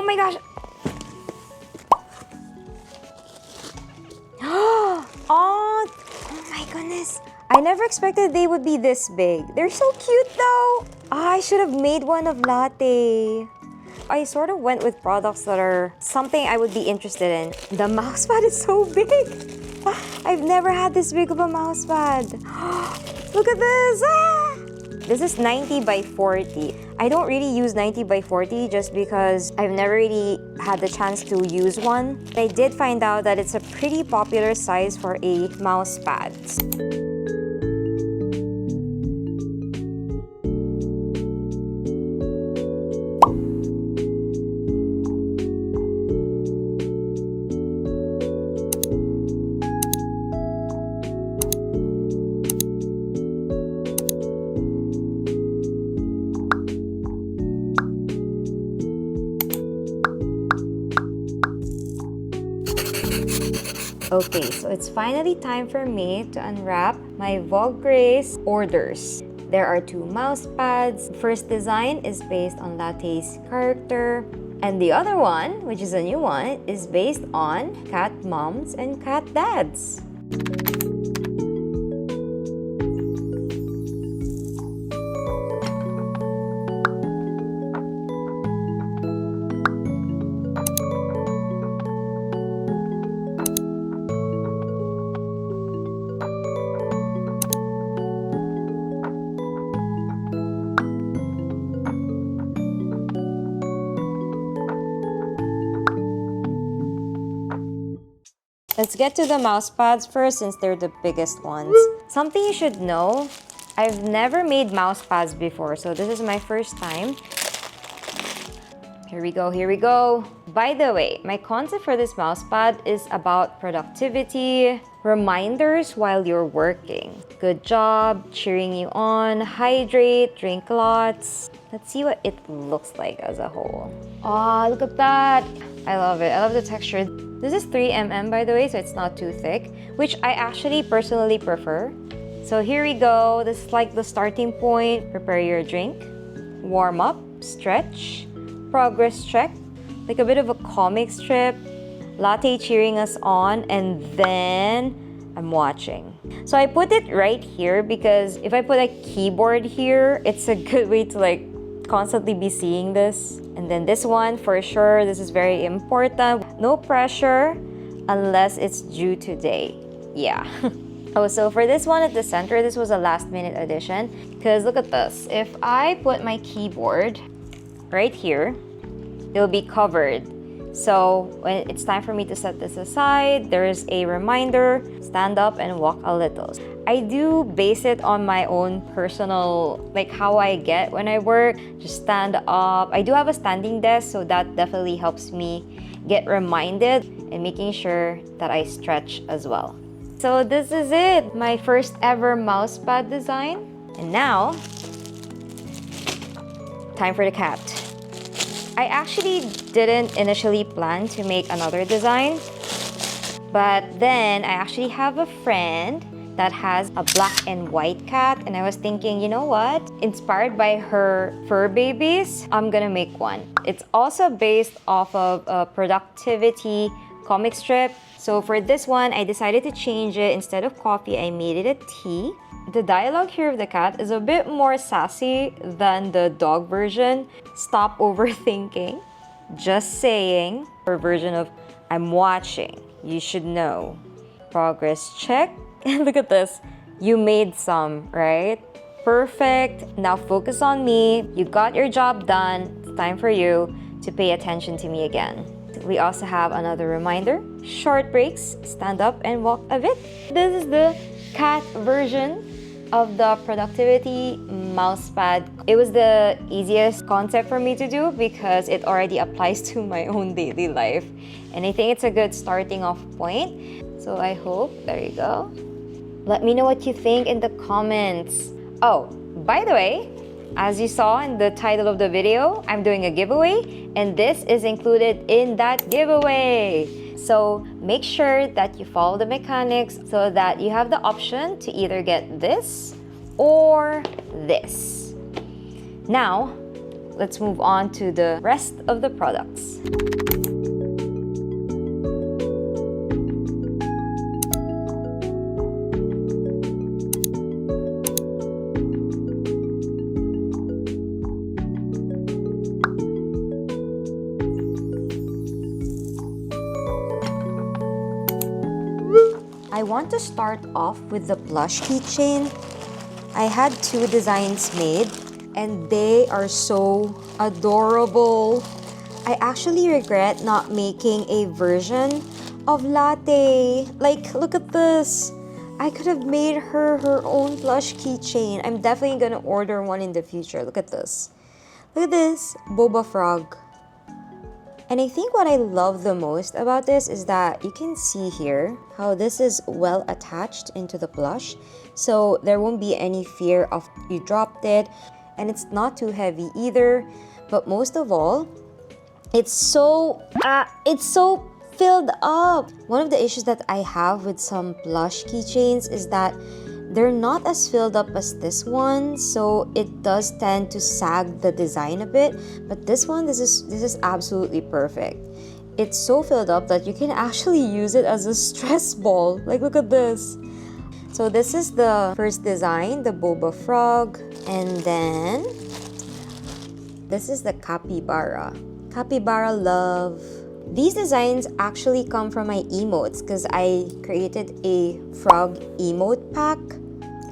my gosh! Oh my goodness! I never expected they would be this big. They're so cute though! I should have made one of latte. I sort of went with products that are something I would be interested in. The mousepad is so big! I've never had this big of a mousepad. Look at this! Ah! This is 90 by 40. I don't really use 90 by 40 just because I've never really had the chance to use one. I did find out that it's a pretty popular size for a mousepad. Okay, so it's finally time for me to unwrap my VOGRACE orders. There are 2 mouse pads. First design is based on Latte's character, and the other one, which is a new one, is based on cat moms and cat dads. Let's get to the mouse pads first since they're the biggest ones. Something you should know, I've never made mouse pads before, so this is my first time. Here we go, here we go. By the way, my concept for this mouse pad is about productivity, reminders while you're working. Good job, cheering you on, hydrate, drink lots. Let's see what it looks like as a whole. Oh, look at that. I love it. I love the texture. This is 3mm by the way, so it's not too thick, which I actually personally prefer. So here we go. This is like the starting point. Prepare your drink, warm up, stretch, progress check, like a bit of a comic strip, Latte cheering us on, and then I'm watching. So I put it right here because if I put a keyboard here, it's a good way to like constantly be seeing this. And then this one, for sure, this is very important. No pressure unless it's due today. Yeah. Oh, so for this one at the center, this was a last minute addition. Because look at this. If I put my keyboard right here, it'll be covered. So when it's time for me to set this aside, there's a reminder, stand up and walk a little. I do base it on my own personal, like how I get when I work, just stand up. I do have a standing desk, so that definitely helps me get reminded and making sure that I stretch as well. So this is it, my first ever mousepad design. And now, time for the cat. I actually didn't initially plan to make another design, but then I actually have a friend that has a black and white cat, and I was thinking, you know what? Inspired by her fur babies, I'm gonna make one. It's also based off of a productivity comic strip. So for this one, I decided to change it. Instead of coffee, I made it a tea. The dialogue here of the cat is a bit more sassy than the dog version. Stop overthinking. Just saying. Her version of, I'm watching. You should know. Progress check. Look at this. You made some, right? Perfect. Now focus on me. You got your job done. It's time for you to pay attention to me again. We also have another reminder. Short breaks. Stand up and walk a bit. This is the cat version of the productivity mousepad. It was the easiest concept for me to do because it already applies to my own daily life. And I think it's a good starting off point. So I hope, there you go. Let me know what you think in the comments. Oh, by the way, as you saw in the title of the video, I'm doing a giveaway, and this is included in that giveaway. So make sure that you follow the mechanics so that you have the option to either get this or this. Now, let's move on to the rest of the products. I want to start off with the Plush keychain. I had 2 designs made and they are so adorable. I actually regret not making a version of Latte. Like, look at this. I could have made her own Plush keychain. I'm definitely gonna order one in the future. Look at this. Look at this, Boba Frog. And I think what I love the most about this is that you can see here how this is well attached into the plush. So there won't be any fear of you dropped it. And it's not too heavy either. But most of all, it's so filled up. One of the issues that I have with some Plush keychains is that they're not as filled up as this one, so it does tend to sag the design a bit. But this one, this is absolutely perfect. It's so filled up that you can actually use it as a stress ball. Like, look at this. So this is the first design, the Boba Frog, and then this is the Capybara. Capybara love. These designs actually come from my emotes because I created a frog emote pack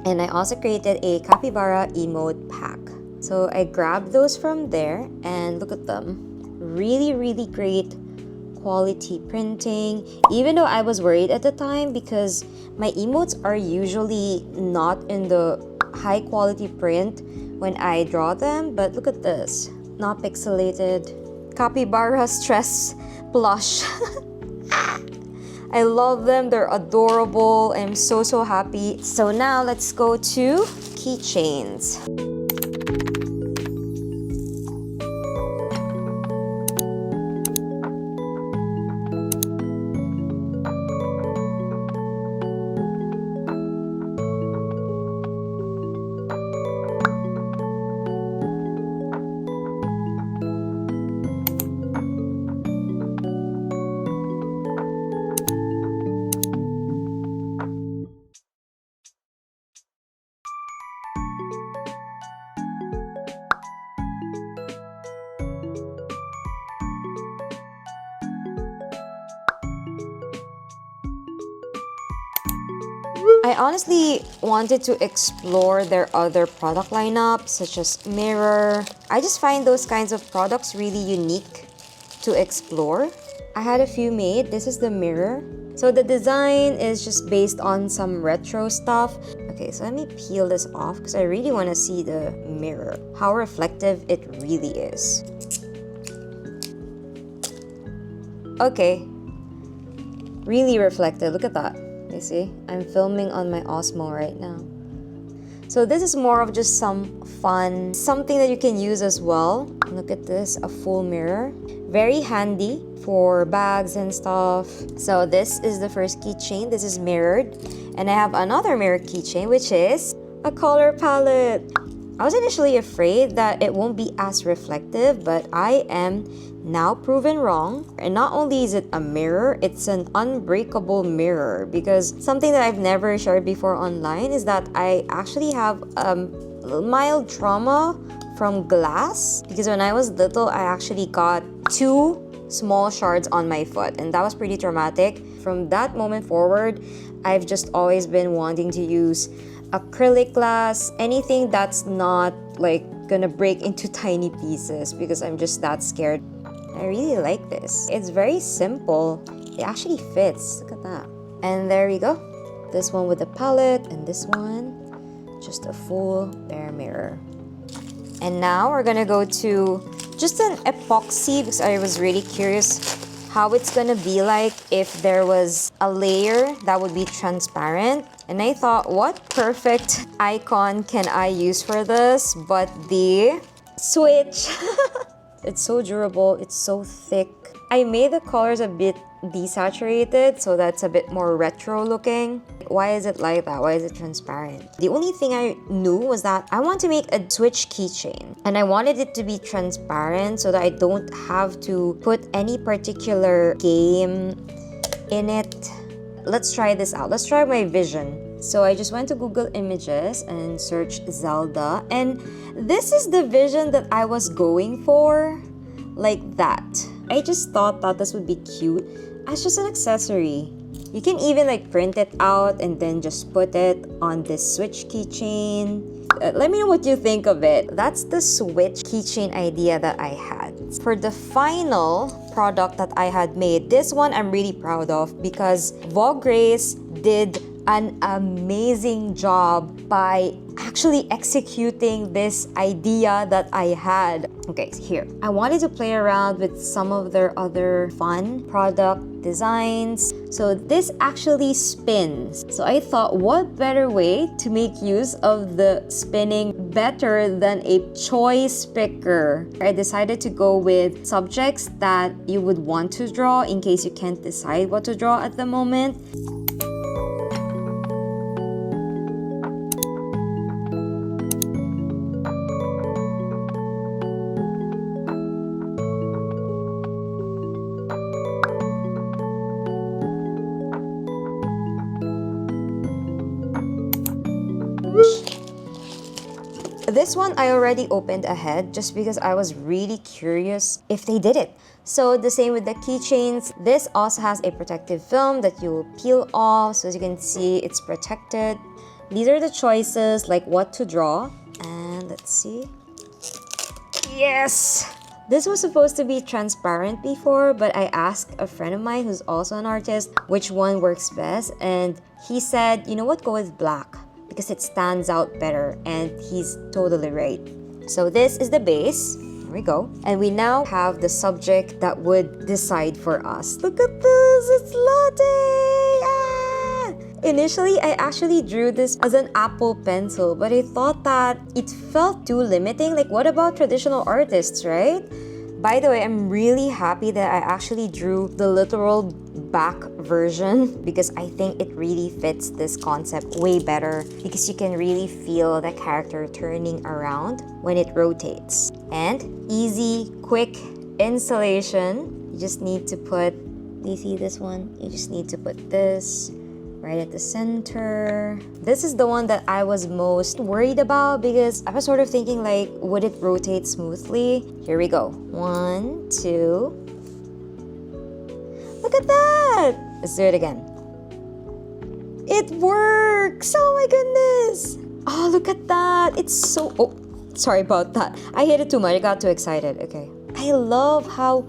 and I also created a capybara emote pack. So I grabbed those from there and look at them. Really, really great quality printing. Even though I was worried at the time because my emotes are usually not in the high quality print when I draw them, but look at this. Not pixelated. Capybara stress Plush. I love them. They're adorable. I'm so happy. So now let's go to keychains. I honestly wanted to explore their other product lineup, such as mirror. I just find those kinds of products really unique to explore. I had a few made. This is the mirror. So the design is just based on some retro stuff. Okay, so let me peel this off because I really want to see the mirror, how reflective it really is. Okay, really reflective. Look at that. You see, I'm filming on my Osmo right now. So this is more of just some fun, something that you can use as well. Look at this, a full mirror. Very handy for bags and stuff. So this is the first keychain. This is mirrored. And I have another mirror keychain, which is a color palette. I was initially afraid that it won't be as reflective, but I am now proven wrong. And not only is it a mirror, it's an unbreakable mirror, because something that I've never shared before online is that I actually have mild trauma from glass, because when I was little I actually got 2 small shards on my foot and that was pretty traumatic. From that moment forward, I've just always been wanting to use acrylic glass, anything that's not like gonna break into tiny pieces, because I'm just that scared. I really like this. It's very simple. It actually fits. Look at that. And there we go. This one with the palette and this one, just a full bare mirror. And now we're gonna go to just an epoxy, because I was really curious how it's gonna be like if there was a layer that would be transparent. And I thought, what perfect icon can I use for this but the switch. It's so durable, it's so thick. I made the colors a bit desaturated, so that's a bit more retro looking. Why is it like that? Why is it transparent? The only thing I knew was that I want to make a Switch keychain, and I wanted it to be transparent so that I don't have to put any particular game in it. Let's try this out. Let's try my vision. So I just went to Google Images and searched Zelda, and this is the vision that I was going for, like that. I just thought that this would be cute as just an accessory. You can even like print it out and then just put it on this Switch keychain. Let me know what you think of it. That's the Switch keychain idea that I had. For the final product that I had made, this one I'm really proud of because VOGRACE did an amazing job by actually executing this idea that I had. Okay, here. I wanted to play around with some of their other fun product designs. So this actually spins. So I thought, what better way to make use of the spinning better than a choice picker? I decided to go with subjects that you would want to draw in case you can't decide what to draw at the moment. This one I already opened ahead just because I was really curious if they did it. So the same with the keychains. This also has a protective film that you will peel off. So as you can see, it's protected. These are the choices, like what to draw. And let's see. Yes! This was supposed to be transparent before, but I asked a friend of mine who's also an artist which one works best. And he said, you know what, go with black, because it stands out better, and he's totally right. So this is the base. Here we go. And we now have the subject that would decide for us. Look at this, it's latte! Ah! Initially, I actually drew this as an Apple pencil, but I thought that it felt too limiting. Like, what about traditional artists, right? By the way, I'm really happy that I actually drew the literal back version because I think it really fits this concept way better because you can really feel the character turning around when it rotates. And easy, quick installation. You just need to put, do you see this one? You just need to put this right at the center. This is the one that I was most worried about because I was sort of thinking like, would it rotate smoothly? Here we go. 1, 2. Look at that! Let's do it again. It works! Oh my goodness! Oh, look at that! It's so... Oh, sorry about that. I hit it too much. I got too excited. Okay. I love how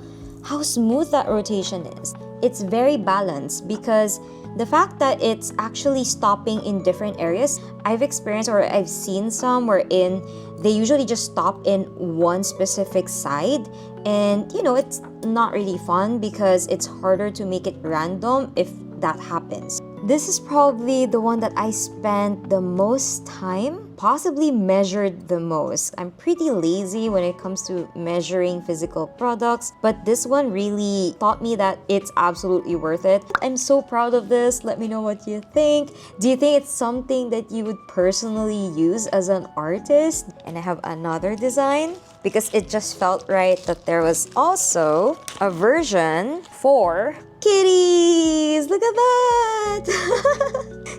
smooth that rotation is. It's very balanced because the fact that it's actually stopping in different areas, I've experienced or I've seen some wherein they usually just stop in one specific side, and you know, it's not really fun because it's harder to make it random if that happens. This is probably the one that I spent the most time, possibly measured the most. I'm pretty lazy when it comes to measuring physical products, but this one really taught me that it's absolutely worth it. I'm so proud of this. Let me know what you think. Do you think it's something that you would personally use as an artist? And I have another design because it just felt right that there was also a version for kitties. Look at that.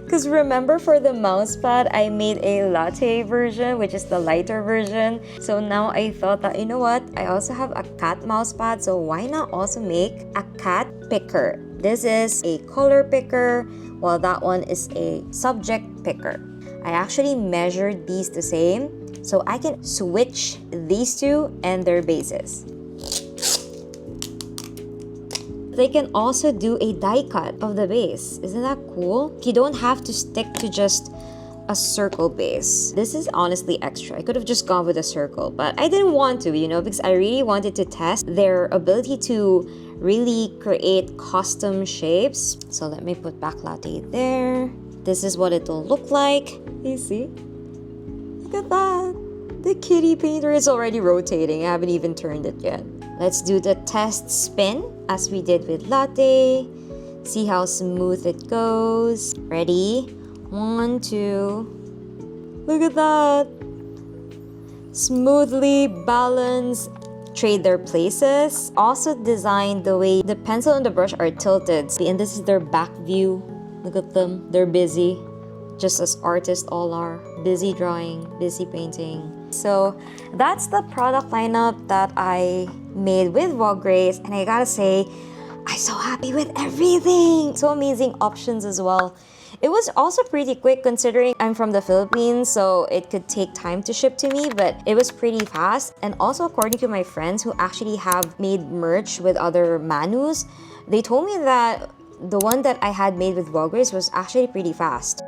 Because remember, for the mousepad, I made a latte version, which is the lighter version. So now I thought that, you know what, I also have a cat mousepad, so why not also make a cat picker? This is a color picker, while that one is a subject picker. I actually measured these the same, so I can switch these two and their bases. They can also do a die cut of the base. Isn't that cool? You don't have to stick to just a circle base. This is honestly extra. I could have just gone with a circle, but I didn't want to, you know, because I really wanted to test their ability to really create custom shapes. So let me put back latte there. This is what it'll look like. You see? Look at that. The kitty painter is already rotating. I haven't even turned it yet. Let's do the test spin as we did with latte. See how smooth it goes. Ready? 1, 2. Look at that. Smoothly balanced. Trade their places. Also designed the way the pencil and the brush are tilted. And this is their back view. Look at them. They're busy. Just as artists all are. Busy drawing, busy painting. So that's the product lineup that I made with VOGRACE. And I gotta say, I'm so happy with everything. So amazing options as well. It was also pretty quick considering I'm from the Philippines, so it could take time to ship to me, but it was pretty fast. And also according to my friends who actually have made merch with other manus, they told me that the one that I had made with VOGRACE was actually pretty fast.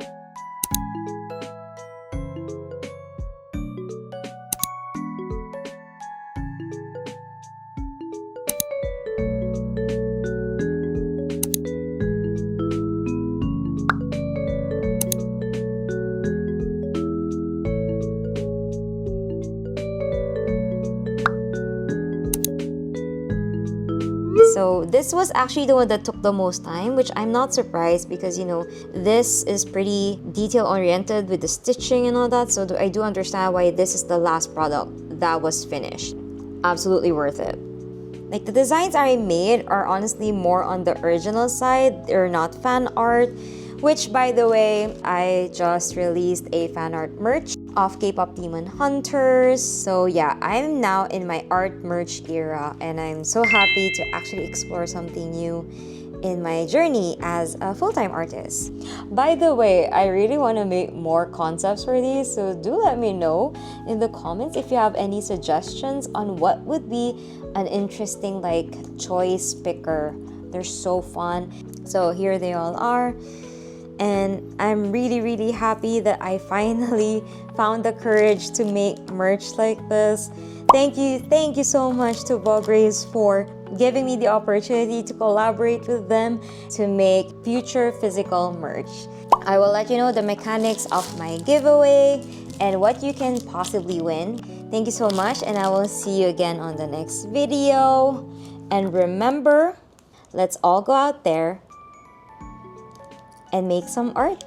So this was actually the one that took the most time, which I'm not surprised because, you know, this is pretty detail-oriented with the stitching and all that. So I do understand why this is the last product that was finished. Absolutely worth it. Like the designs I made are honestly more on the original side. They're not fan art, which by the way, I just released a fan art merch of K-pop Demon Hunters. So yeah, I'm now in my art merch era and I'm so happy to actually explore something new in my journey as a full-time artist. By the way, I really want to make more concepts for these, so do let me know in the comments if you have any suggestions on what would be an interesting like choice picker. They're so fun. So here they all are. And I'm really happy that I finally found the courage to make merch like this. Thank you so much to VOGRACE for giving me the opportunity to collaborate with them to make future physical merch. I will let you know the mechanics of my giveaway and what you can possibly win. Thank you so much and I will see you again on the next video. And remember, let's all go out there and make some art.